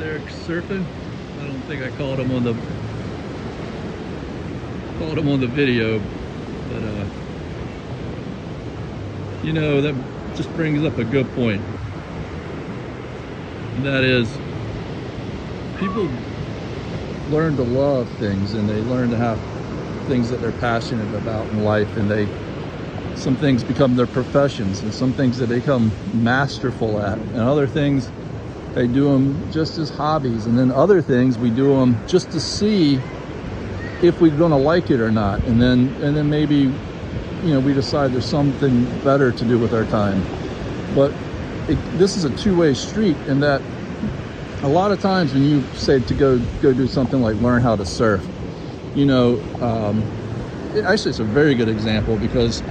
there surfing. I don't think I caught him on the video, but you know, that just brings up a good point. And that is, people learn to love things, and they learn to have things that they're passionate about in life, and some things become their professions, and some things that they become masterful at, and other things they do them just as hobbies, and then other things we do them just to see if we're going to like it or not, and then maybe, you know, we decide there's something better to do with our time. But this is a two-way street, in that a lot of times when you say to go do something like learn how to surf, you know, actually it's a very good example, because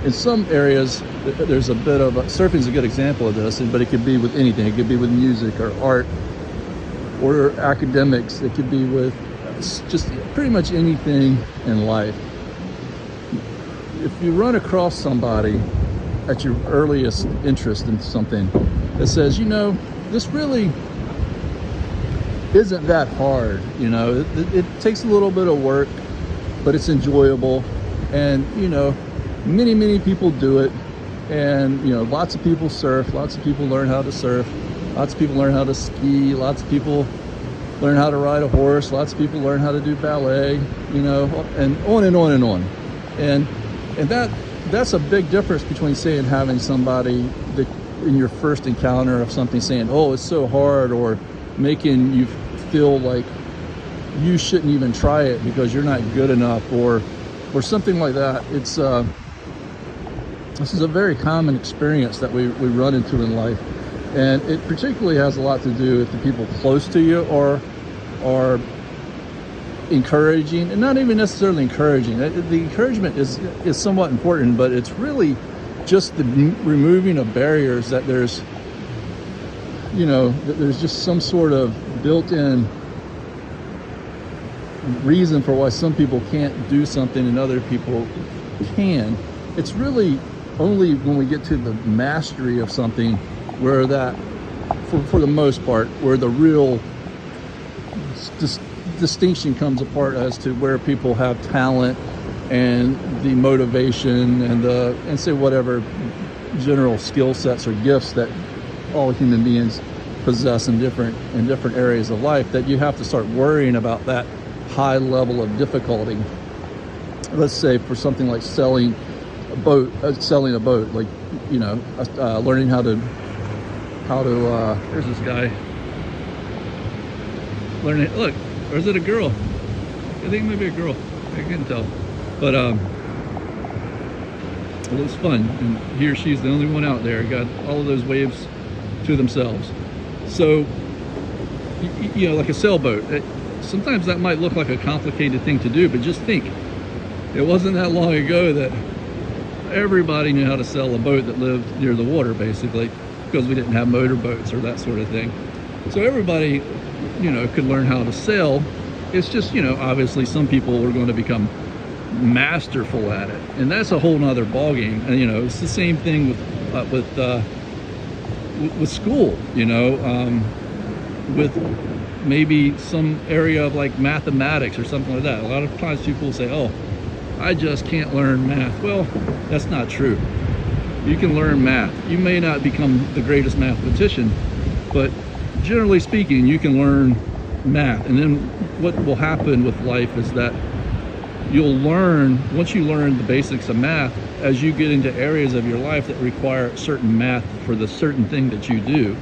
in some areas there's a bit of surfing is a good example of this, but it could be with anything. It could be with music or art or academics. It could be with just pretty much anything in life. If you run across somebody at your earliest interest in something that says, you know, this really isn't that hard, you know, it takes a little bit of work, but it's enjoyable, and you know, many people do it, and you know, lots of people surf, lots of people learn how to surf, lots of people learn how to ski, lots of people learn how to ride a horse, lots of people learn how to do ballet, you know, and on and on and on. And that's a big difference between, saying, having somebody that in your first encounter of something saying, oh, it's so hard, or making you feel like you shouldn't even try it because you're not good enough, or something like that. It's this is a very common experience that we run into in life, and it particularly has a lot to do with the people close to you are encouraging, and not even necessarily encouraging. The encouragement is somewhat important, but it's really just the removing of barriers, that there's, you know, that there's just some sort of built-in reason for why some people can't do something and other people can. It's really only when we get to the mastery of something where that, for the most part, where the real distinction comes apart as to where people have talent and the motivation and say whatever general skill sets or gifts that all human beings possess in different areas of life, that you have to start worrying about that high level of difficulty. Let's say for something like selling a boat, like, you know, learning how to there's this guy learning, look, or is it a girl? I think it might be a girl, I can't tell, but it looks fun, and he or she's the only one out there, got all of those waves to themselves. So, you know, like a sailboat, sometimes that might look like a complicated thing to do, but just think, it wasn't that long ago that everybody knew how to sail a boat that lived near the water, basically, because we didn't have motorboats or that sort of thing. So everybody, you know, could learn how to sail. It's just, you know, obviously some people are going to become masterful at it, and that's a whole nother ballgame. And you know, it's the same thing with school, you know, with maybe some area of like mathematics or something like that. A lot of times people say, oh, I just can't learn math. Well, that's not true. You can learn math. You may not become the greatest mathematician, but generally speaking, you can learn math. And then what will happen with life is that you'll learn, once you learn the basics of math, as you get into areas of your life that require certain math for the certain thing that you do.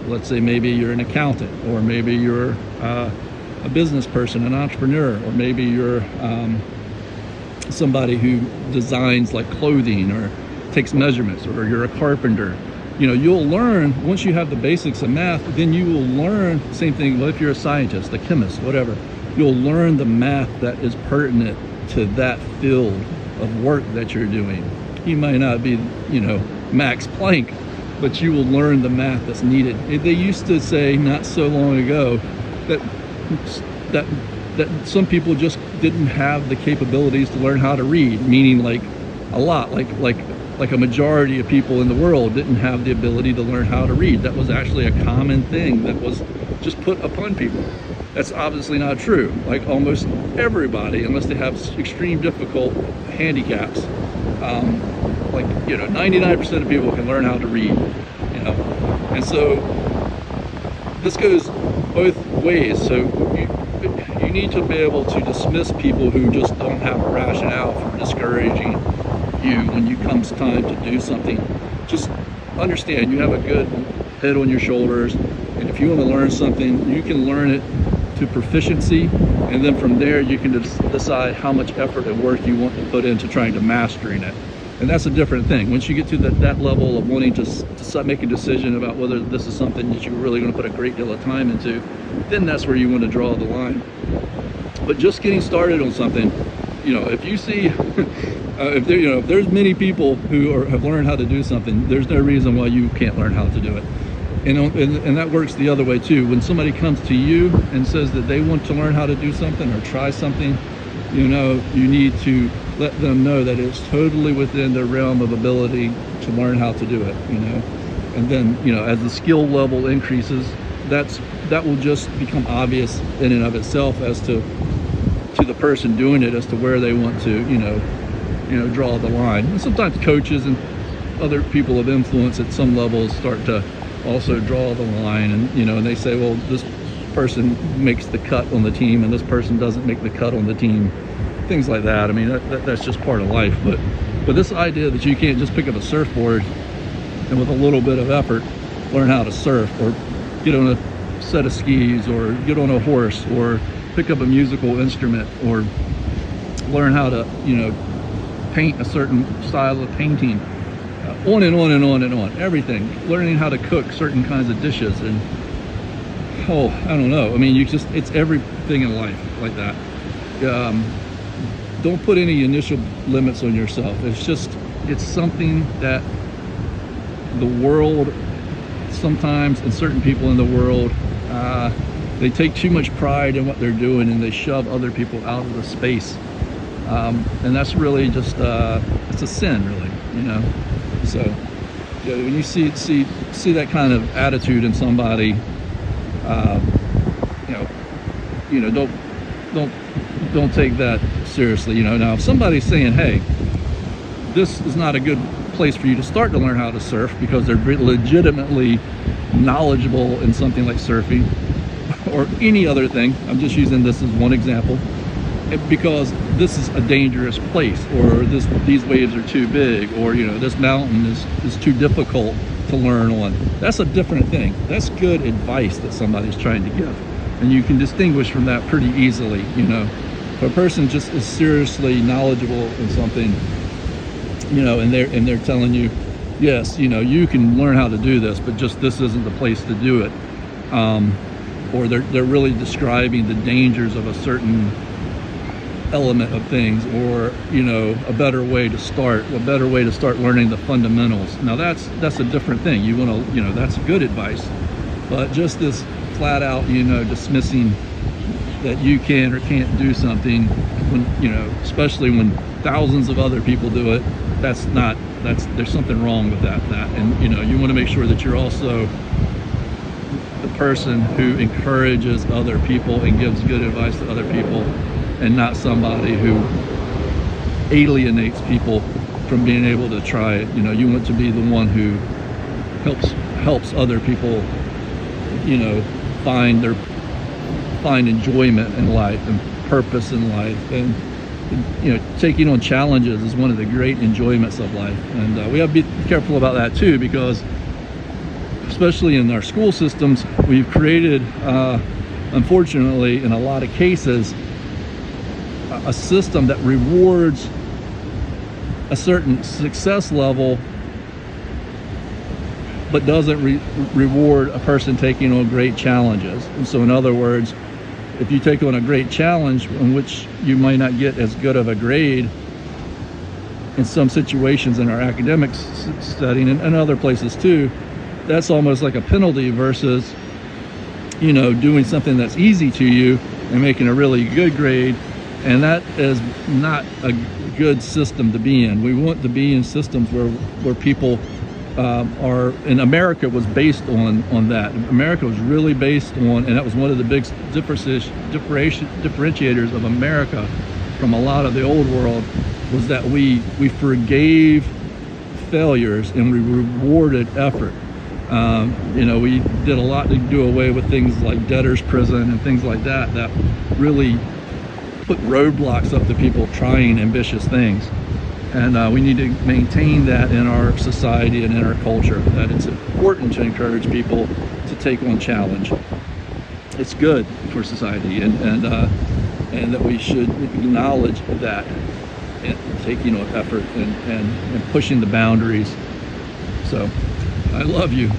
Let's say maybe you're an accountant, or maybe you're a business person, an entrepreneur, or maybe you're somebody who designs like clothing or takes measurements, or you're a carpenter. You know, you'll learn, once you have the basics of math, then you will learn, same thing, well, if you're a scientist, a chemist, whatever, you'll learn the math that is pertinent to that field of work that you're doing. You might not be, you know, Max Planck, but you will learn the math that's needed. They used to say not so long ago that some people just didn't have the capabilities to learn how to read, meaning like a lot, like a majority of people in the world didn't have the ability to learn how to read. That was actually a common thing that was just put upon people. That's obviously not true. Like almost everybody, unless they have extreme difficult handicaps, 99% of people can learn how to read, and so this goes both ways. So you need to be able to dismiss people who just don't have a rationale for discouraging you when it comes time to do something. Just understand you have a good head on your shoulders, and if you want to learn something, you can learn it to proficiency, and then from there you can decide how much effort and work you want to put into trying to mastering it. And that's a different thing. Once you get to that level of wanting to make a decision about whether this is something that you're really going to put a great deal of time into, then that's where you want to draw the line. But just getting started on something, if you see if there's many people who have learned how to do something, there's no reason why you can't learn how to do it. And that works the other way too. When somebody comes to you and says that they want to learn how to do something or try something, you need to let them know that it's totally within their realm of ability to learn how to do it, and then as the skill level increases, that will just become obvious in and of itself as to the person doing it, as to where they want to draw the line. And sometimes coaches and other people of influence at some levels start to also draw the line, and and they say, well, this person makes the cut on the team and this person doesn't make the cut on the team, things like that. I mean, that's just part of life. But this idea that you can't just pick up a surfboard and with a little bit of effort learn how to surf, or get on a set of skis, or get on a horse, or pick up a musical instrument, or learn how to paint a certain style of painting, on and on and on and on, everything, learning how to cook certain kinds of dishes, and I don't know, I mean, it's everything in life like that. Don't put any initial limits on yourself. It's something that the world sometimes, and certain people in the world, they take too much pride in what they're doing, and they shove other people out of the space, and that's really just it's a sin, really. So when you see that kind of attitude in somebody, don't take that seriously. Now if somebody's saying, hey, this is not a good place for you to start to learn how to surf because they're legitimately knowledgeable in something like surfing or any other thing, I'm just using this as one example, because this is a dangerous place, or these waves are too big, or this mountain is too difficult to learn on. That's a different thing. That's good advice that somebody's trying to give, and you can distinguish from that pretty easily. If a person just is seriously knowledgeable in something, and they're telling you, yes, you can learn how to do this, but just this isn't the place to do it, or they're really describing the dangers of a certain element of things, or a better way to start learning the fundamentals. Now that's a different thing. You want to that's good advice, but just this flat out dismissing that you can or can't do something when especially when thousands of other people do it, there's something wrong with that. And you want to make sure that you're also the person who encourages other people and gives good advice to other people, and not somebody who alienates people from being able to try it. You want to be the one who helps other people, find enjoyment in life and purpose in life, and taking on challenges is one of the great enjoyments of life. And we have to be careful about that too, because especially in our school systems, we've created, unfortunately, in a lot of cases, a system that rewards a certain success level but doesn't reward a person taking on great challenges. And so in other words, if you take on a great challenge in which you might not get as good of a grade in some situations in our academic setting and other places too, that's almost like a penalty versus doing something that's easy to you and making a really good grade. And that is not a good system to be in. We want to be in systems where people are in America was based on that. America was really based on, and that was one of the big differentiators of America from a lot of the old world, was that we forgave failures and we rewarded effort. We did a lot to do away with things like debtor's prison and things like that really put roadblocks up to people trying ambitious things. And we need to maintain that in our society and in our culture, that it's important to encourage people to take on challenge. It's good for society, and that we should acknowledge that, and taking effort and pushing the boundaries. So I love you.